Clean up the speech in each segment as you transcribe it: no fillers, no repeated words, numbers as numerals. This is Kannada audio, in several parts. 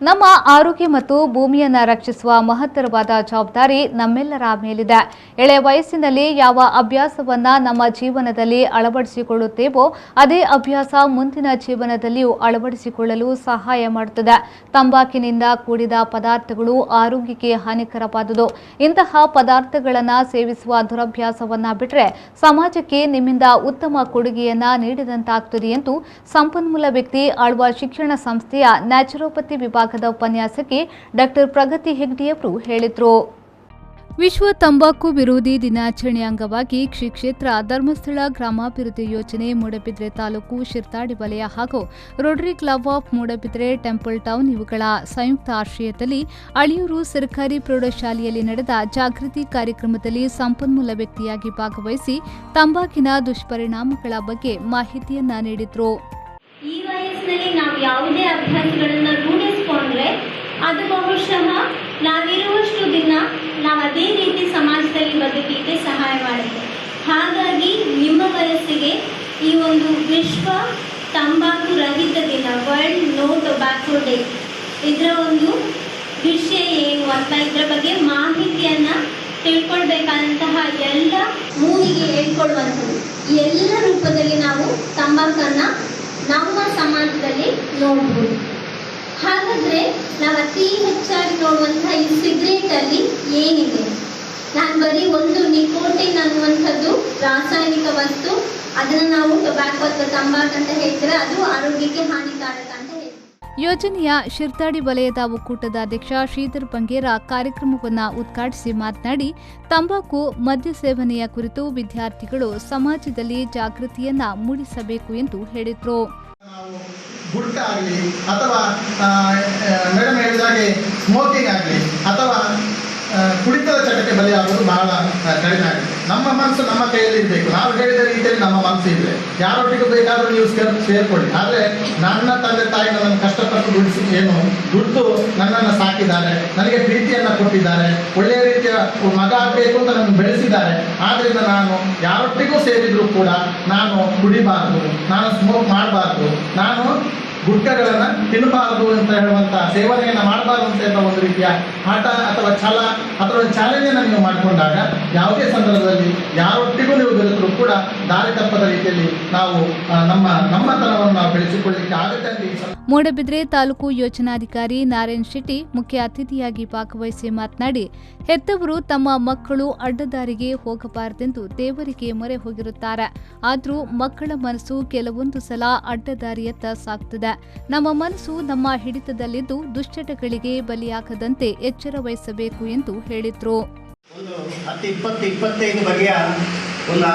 ನಮ್ಮ ಆರೋಗ್ಯ ಮತ್ತು ಭೂಮಿಯನ್ನ ರಕ್ಷಿಸುವ ಮಹತ್ತರವಾದ ಜವಾಬ್ದಾರಿ ನಮ್ಮೆಲ್ಲರ ಮೇಲಿದೆ. ಎಳೆ ವಯಸ್ಸಿನಲ್ಲಿ ಯಾವ ಅಭ್ಯಾಸವನ್ನ ನಮ್ಮ ಜೀವನದಲ್ಲಿ ಅಳವಡಿಸಿಕೊಳ್ಳುತ್ತೇವೋ ಅದೇ ಅಭ್ಯಾಸ ಮುಂದಿನ ಜೀವನದಲ್ಲಿಯೂ ಅಳವಡಿಸಿಕೊಳ್ಳಲು ಸಹಾಯ ಮಾಡುತ್ತದೆ. ತಂಬಾಕಿನಿಂದ ಕೂಡಿದ ಪದಾರ್ಥಗಳು ಆರೋಗ್ಯಕ್ಕೆ ಹಾನಿಕರವಾದುದು. ಇಂತಹ ಪದಾರ್ಥಗಳನ್ನು ಸೇವಿಸುವ ದುರಭ್ಯಾಸವನ್ನ ಬಿಟ್ಟರೆ ಸಮಾಜಕ್ಕೆ ನಿಮ್ಮಿಂದ ಉತ್ತಮ ಕೊಡುಗೆಯನ್ನ ನೀಡಿದಂತಾಗುತ್ತದೆ ಎಂದು ಸಂಪನ್ಮೂಲ ವ್ಯಕ್ತಿ ಆಳ್ವ ಶಿಕ್ಷಣ ಸಂಸ್ಥೆಯ ನ್ಯಾಚುರೋಪತಿ ವಿಭಾಗದ ಉಪನ್ಯಾಸಕಿ ಡಾಕ್ಟರ್ ಪ್ರಗತಿ ಹೆಗ್ಡೆಯವರು ಹೇಳಿದರು. ವಿಶ್ವ ತಂಬಾಕು ವಿರೋಧಿ ದಿನಾಚರಣೆ ಅಂಗವಾಗಿ ಶ್ರೀ ಕ್ಷೇತ್ರ ಧರ್ಮಸ್ಥಳ ಗ್ರಾಮಾಭಿವೃದ್ಧಿ ಯೋಜನೆ ಮೂಡಬಿದ್ರೆ ತಾಲೂಕು ಶಿರ್ತಾಡಿ ವಲಯ ಹಾಗೂ Rotary club of Moodbidri temple town ಇವುಗಳ ಸಂಯುಕ್ತ ಆಶ್ರಯದಲ್ಲಿ ಅಳಿಯೂರು ಸರ್ಕಾರಿ ಪ್ರೌಢಶಾಲೆಯಲ್ಲಿ ನಡೆದ ಜಾಗೃತಿ ಕಾರ್ಯಕ್ರಮದಲ್ಲಿ ಸಂಪನ್ಮೂಲ ವ್ಯಕ್ತಿಯಾಗಿ ಭಾಗವಹಿಸಿ ತಂಬಾಕಿನ ದುಷ್ಪರಿಣಾಮಗಳ ಬಗ್ಗೆ ಮಾಹಿತಿಯನ್ನ ನೀಡಿದರು. ಈ ವಯಸ್ಸಿನಲ್ಲಿ ನಾವು ಯಾವುದೇ ಅಭ್ಯಾಸಗಳನ್ನು ರೂಢಿಸಿಕೊಂಡ್ರೆ ಅದು ಬಹುಶಃ ನಾವಿರುವಷ್ಟು ದಿನ ನಾವು ಅದೇ ರೀತಿ ಸಮಾಜದಲ್ಲಿ ಬದುಕಲಿಕ್ಕೆ ಸಹಾಯ ಮಾಡುತ್ತೆ. ಹಾಗಾಗಿ ನಿಮ್ಮ ವಯಸ್ಸಿಗೆ ಈ ಒಂದು ವಿಶ್ವ ತಂಬಾಕು ರಹಿತ ದಿನ, ವರ್ಲ್ಡ್ ನೋ ಟೊಬ್ಯಾಕೋ ಡೇ, ಇದರ ಒಂದು ವಿಷಯ ಏನು ಅಂತ ಇದರ ಬಗ್ಗೆ ಮಾಹಿತಿಯನ್ನು ತಿಳ್ಕೊಳ್ಬೇಕಾದಂತಹ ಎಲ್ಲ ಮೂವಿಗೆ ಹೇಳ್ಕೊಡುವಂಥದ್ದು. ಎಲ್ಲ ರೂಪದಲ್ಲಿ ನಾವು ತಂಬಾಕನ್ನು ನಮ್ಮ ಸಮಾಜದಲ್ಲಿ ನೋಡ್ಬೋದು. ಹಾಗಾದರೆ ನಾವು ಅತಿ ಹೆಚ್ಚಾಗಿ ನೋಡುವಂತಹ ಈ ಸಿಗರೇಟಲ್ಲಿ ಏನಿದೆ? ನಾನು ಬರೀ ಒಂದು ನಿಕೋಟಿನ್ ಅನ್ನುವಂಥದ್ದು ರಾಸಾಯನಿಕ ವಸ್ತು, ಅದನ್ನು ನಾವು ಟೊಬ್ಯಾಕೋ ಅಥವಾ ತಂಬಾಕು ಅಂತ ಹೇಳ್ತಾರೆ, ಅದು ಆರೋಗ್ಯಕ್ಕೆ ಹಾನಿಕಾರಕ ಅಂತ ಹೇಳ್ತೀವಿ. ಯೋಜನೆಯ ಶಿರ್ತಾಡಿ ವಲಯದ ಒಕ್ಕೂಟದ ಅಧ್ಯಕ್ಷ ಶ್ರೀಧರ್ ಬಂಗೇರ ಕಾರ್ಯಕ್ರಮವನ್ನು ಉದ್ಘಾಟಿಸಿ ಮಾತನಾಡಿ, ತಂಬಾಕು ಮದ್ಯ ಸೇವನೆಯ ಕುರಿತು ವಿದ್ಯಾರ್ಥಿಗಳು ಸಮಾಜದಲ್ಲಿ ಜಾಗೃತಿಯನ್ನ ಮೂಡಿಸಬೇಕು ಎಂದು ಹೇಳಿದರು. ಗುಟ್ಕಾ ಆಗಲಿ ಅಥವಾ ಮೇಡಮ್ ಹೇಳಿದಾಗೆ ಸ್ಮೋಕಿಂಗ್ ಆಗಲಿ ಅಥವಾ ಕುಡಿತದ ಚಟಕ್ಕೆ ಬಲಿಯಾಗುವುದು ಬಹಳ ಕಡಿಮೆ ಆಗಿದೆ. ನಮ್ಮ ಮನಸ್ಸು ನಮ್ಮ ಕೈಯಲ್ಲಿ ಇರಬೇಕು. ನಾವು ಹೇಳಿದ ರೀತಿಯಲ್ಲಿ ನಮ್ಮ ಮನಸ್ಸು ಇದೆ. ಯಾರೊಟ್ಟಿಗೂ ಬೇಕಾದರೂ ನೀವು ಸೇರ್ಕೊಳ್ಳಿ. ಆದರೆ ನನ್ನ ತಂದೆ ತಾಯಿ ನನ್ನನ್ನು ಕಷ್ಟಪಟ್ಟು ದುಡ್ಡು ನನ್ನನ್ನು ಸಾಕಿದ್ದಾರೆ, ನನಗೆ ಪ್ರೀತಿಯನ್ನು ಕೊಟ್ಟಿದ್ದಾರೆ, ಒಳ್ಳೆಯ ರೀತಿಯ ಮಗ ಆಗಬೇಕು ಅಂತ ನನ್ನನ್ನು ಬೆಳೆಸಿದ್ದಾರೆ. ಆದ್ದರಿಂದ ನಾನು ಯಾರೊಟ್ಟಿಗೂ ಸೇರಿದರೂ ಕೂಡ ನಾನು ಕುಡಿಬಾರ್ದು, ನಾನು ಸ್ಮೋಕ್ ಮಾಡಬಾರ್ದು, ನಾನು ಗುಟ್ಕಗಳನ್ನು ತಿನ್ನಬಾರದು ಅಂತ ಹೇಳುವಂಥ ಸೇವನೆಯನ್ನು ಮಾಡಬಾರ್ದು ಅಂತ ಹೇಳುವ ಒಂದು ರೀತಿಯ ಆಟ ಅಥವಾ ಛಲ ಅಥವಾ ಚಾಲೆಂಜನ್ನು ನೀವು ಮಾಡಿಕೊಂಡಾಗ ಯಾವುದೇ ಸಂದರ್ಭದಲ್ಲಿ ಯಾರೊಟ್ಟಿಗೂ ನೀವು ಬೆರೆತರೂ ಕೂಡ ದಾರಿ ತಪ್ಪದ ರೀತಿಯಲ್ಲಿ ನಾವು ನಮ್ಮತನವನ್ನು ನಾವು ಬೆಳೆಸಿಕೊಳ್ಳಲಿಕ್ಕೆ ಆಗುತ್ತೆ. ಮೂಡಬಿದ್ರೆ ತಾಲೂಕು ಯೋಜನಾಧಿಕಾರಿ ನಾರಾಯಣ್ ಶೆಟ್ಟಿ ಮುಖ್ಯ ಅತಿಥಿಯಾಗಿ ಭಾಗವಹಿಸಿ ಮಾತನಾಡಿ, ಹೆತ್ತವರು ತಮ್ಮ ಮಕ್ಕಳು ಅಡ್ಡದಾರಿಗೆ ಹೋಗಬಾರದೆಂದು ದೇವರಿಗೆ ಮೊರೆ ಹೋಗಿರುತ್ತಾರೆ. ಆದರೂ ಮಕ್ಕಳ ಮನಸ್ಸು ಕೆಲವೊಂದು ಸಲ ಅಡ್ಡದಾರಿಯತ್ತ ಸಾಗ್ತದೆ. ನಮ್ಮ ಮನಸ್ಸು ನಮ್ಮ ಹಿಡಿತದಲ್ಲಿದ್ದು ದುಶ್ಚಟಗಳಿಗೆ ಬಲಿಯಾಗದಂತೆ ಎಚ್ಚರ ವಹಿಸಬೇಕು ಎಂದು ಹೇಳಿದರು. ಒಂದು 10-25 ಬಗೆಯ ಒಂದು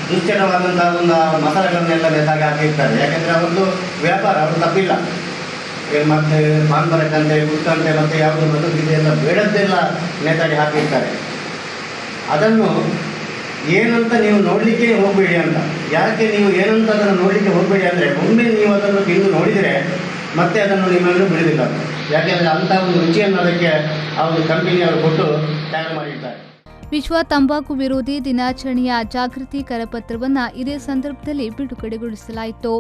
ದುಶ್ಚಟವಾದಂತಹ ಒಂದು ಮಸಾಲೆಗಳನ್ನೆಲ್ಲ ನೇತಾಗಿ ಹಾಕಿರ್ತಾರೆ. ಯಾಕಂದರೆ ಅವರದ್ದು ವ್ಯಾಪಾರ ಅವರು ತಪ್ಪಿಲ್ಲ. ಮತ್ತೆ ಮಾನ್ಬರಕ್ಕಂತೆ ಗುಡ್ಕಂತೆ ಮತ್ತೆ ಯಾವುದು ಬದುಕಿದೆಯಲ್ಲ ಬೇಡದ್ದೆಲ್ಲ ನೇತಾಗಿ ಹಾಕಿರ್ತಾರೆ. ಅದನ್ನು ಏನಂತ ನೀವು ನೋಡಲಿಕ್ಕೆ ಹೋಗಬೇಡಿ ಅಂತ. ಯಾಕೆ ನೀವು ಏನಂತ ಅದನ್ನು ನೋಡಲಿಕ್ಕೆ ಹೋಗಬೇಡಿ ಅಂದರೆ, ಒಮ್ಮೆ ನೀವು ಅದನ್ನು ತಿಂದು ನೋಡಿದರೆ ಮತ್ತೆ ಅದನ್ನು ನಿಮ್ಮನ್ನು ಬಿಡುವುದಿಲ್ಲ. ಯಾಕೆಂದರೆ ಅಂಥ ಒಂದು ರುಚಿಯನ್ನು ಅದಕ್ಕೆ ಆ ಒಂದು ಕಂಪನಿಯವರು ಕೊಟ್ಟು ತಯಾರು ಮಾಡಿರ್ತಾರೆ. ವಿಶ್ವ ತಂಬಾಕು ವಿರೋಧಿ ದಿನಾಚರಣೆಯ ಜಾಗೃತಿ ಕರಪತ್ರವನ್ನು ಇದೇ ಸಂದರ್ಭದಲ್ಲಿ ಬಿಡುಗಡೆಗೊಳಿಸಲಾಯಿತು.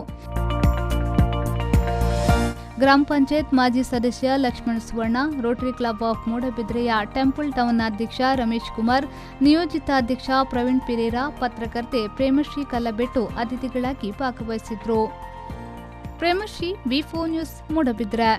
ಗ್ರಾಮ ಪಂಚಾಯತ್ ಮಾಜಿ ಸದಸ್ಯ Lakshmana Suvarna, rotary club of ಮೂಡಬಿದ್ರೆಯ ಟೆಂಪಲ್ ಟೌನ್ ಅಧ್ಯಕ್ಷ ರಮೇಶ್ ಕುಮಾರ್, ನಿಯೋಜಿತ ಅಧ್ಯಕ್ಷ ಪ್ರವೀಣ್ ಪಿರೇರಾ, ಪತ್ರಕರ್ತೆ ಪ್ರೇಮಶ್ರೀ ಕಲ್ಲಬೆಟ್ಟು ಅತಿಥಿಗಳಾಗಿ ಭಾಗವಹಿಸಿದ್ರು. ಪ್ರೇಮಶ್ರೀ, ವಿ4 ನ್ಯೂಸ್, ಮೂಡಬಿದ್ರೆ.